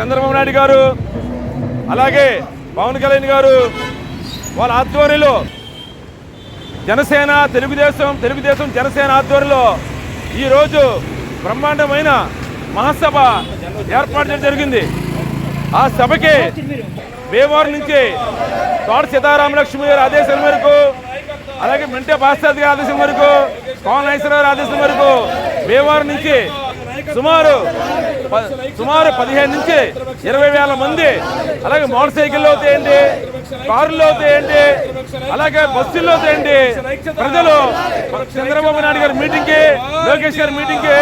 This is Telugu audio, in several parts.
చంద్రబాబు నాయుడు గారు అలాగే పవన్ కళ్యాణ్ గారు వాళ్ళ ఆధ్వర్యంలో జనసేన తెలుగుదేశం జనసేన ఆధ్వర్యంలో ఈరోజు బ్రహ్మాండమైన మహాసభ ఏర్పాటు చేయడం జరిగింది. ఆ సభకి భీమవరం నుంచి తోట సీతారామలక్ష్మి గారి ఆదేశాల మేరకు అలాగే మెంటే భాస్కర్ గారి ఆదేశం మేరకు పవన్ నాగేశ్వరరావు ఆదేశం మేరకు భీమవరం నుంచి సుమారు 15 నుంచి 20,000 మంది అలాగే మోటార్ సైకిల్లో తేయండి, కారుల్లో తేయండి, అలాగే బస్సుల్లో తేయండి ప్రజలు చంద్రబాబు నాయుడు గారి మీటింగ్కి, లోకేష్ గారి మీటింగ్కి,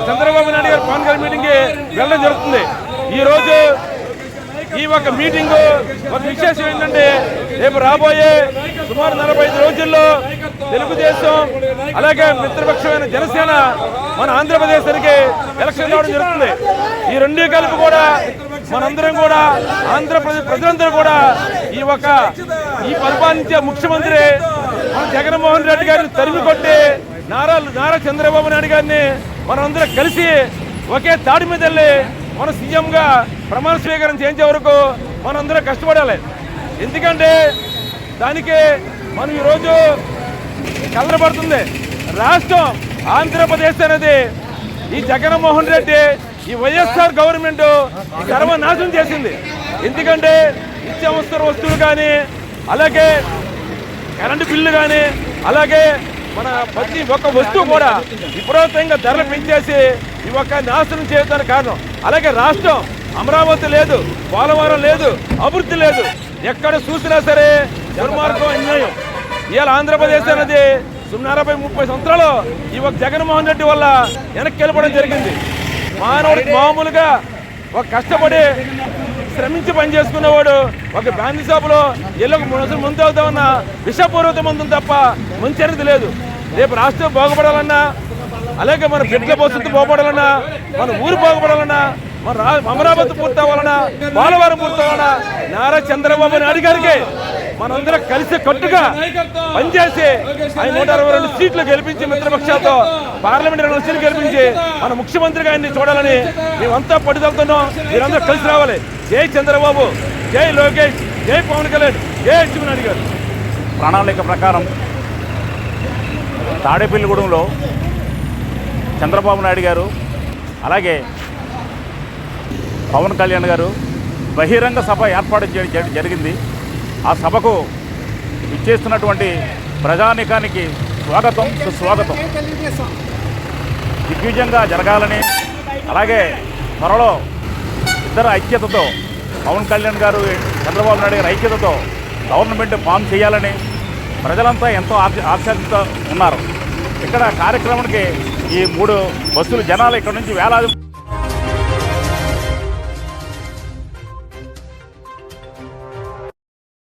చంద్రబాబు నాయుడు గారి పవన్ గారి మీటింగ్కి వెళ్ళడం జరుగుతుంది. ఈరోజు ఈ ఒక మీటింగ్ ఒక విశేషం ఏంటంటే రేపు రాబోయే సుమారు 45 రోజుల్లో తెలుగుదేశం అలాగే మిత్రపక్షమైన జనసేన మన ఆంధ్రప్రదేశానికి ఎలక్షన్ రావడం జరుగుతుంది. ఈ రెండు కలిపి కూడా మనందరం కూడా ఆంధ్రప్రదేశ్ ప్రజలందరూ కూడా ఈ పరిపాలించే ముఖ్యమంత్రి మన జగన్మోహన్ రెడ్డి గారిని తరిమి కొట్టి నారా చంద్రబాబు నాయుడు గారిని మనందరం కలిసి ఒకే తాడి మీద వెళ్ళి మన సీఎంగా ప్రమాణ స్వీకారం చేయించే వరకు మనందరం కష్టపడాలి. ఎందుకంటే దానికి మనం ఈరోజు కలరపడుతుంది. రాష్ట్రం ఆంధ్రప్రదేశ్ అనేది ఈ జగన్మోహన్ రెడ్డి ఈ వైఎస్ఆర్ గవర్నమెంట్ సర్వనాశనం చేసింది. ఎందుకంటే నిత్యావసర వస్తువులు కానీ అలాగే కరెంటు బిల్లు కానీ అలాగే మన ప్రతి ఒక్క వస్తువు కూడా విపరీతంగా ధరలు పెంచేసి ఈ ఒక్క నాశనం చేయడానికి కారణం. అలాగే రాష్ట్రం అమరావతి లేదు, పోలవరం లేదు, అభివృద్ధి లేదు. ఎక్కడ చూసినా సరే దుర్మార్గం, అన్యాయం. ఇవాళ ఆంధ్రప్రదేశ్ అనేది 30 సంవత్సరాలు ఈ ఒక జగన్మోహన్ రెడ్డి వల్ల వెనక్కి వెళ్ళిపోవడం జరిగింది. మానవుడికి మామూలుగా ఒక కష్టపడి శ్రమించి పనిచేసుకునేవాడు ఒక బ్యాండ్ షాపులో ఎల్లకు ముందు అవుతామన్న విషపూర్వత మందులు తప్ప మంచి అనేది లేదు. రేపు రాష్ట్రం బాగుపడాలన్నా అలాగే మన బిడ్డల భవిష్యత్తు బాగుపడాలన్నా మన ఊరు బాగుపడాలన్నా మన అమరావతి పూర్తవ్వాలన్నా పోలవరం పూర్తవ్వాలన్నా నారా చంద్రబాబు నాయుడు గారికి మనందరం కలిసి కట్టుగా పనిచేసి ఆయన 162 సీట్లు గెలిపించి మిత్రపక్షాలతో పార్లమెంట్ 2 సీట్లు గెలిపించి మన ముఖ్యమంత్రిగా ఆయన్ని చూడాలని మేమంతా పట్టుదలుతున్నాం. మీరందరూ కలిసి రావాలి. జై చంద్రబాబు, జై లోకేష్, జై పవన్ కళ్యాణ్, జై నాయుడు గారు. ప్రణాళిక ప్రకారం తాడేపల్లిగూడెంలో చంద్రబాబు నాయుడు గారు అలాగే పవన్ కళ్యాణ్ గారు బహిరంగ సభ ఏర్పాటు చేయడం జరిగింది. ఆ సభకు ఇచ్చేస్తున్నటువంటి ప్రజానీకానికి స్వాగతం, సుస్వాగతం. దిగ్విజయంగా జరగాలని అలాగే త్వరలో ఇద్దరు ఐక్యతతో పవన్ కళ్యాణ్ గారు చంద్రబాబు నాయుడు గారు ఐక్యతతో గవర్నమెంట్ ఫామ్ చేయాలని ప్రజలంతా ఎంతో ఆశాతో ఉన్నారు. ఇక్కడ కార్యక్రమానికి ఈ 3 బస్సులు జనాలు ఇక్కడ నుంచి వేలాది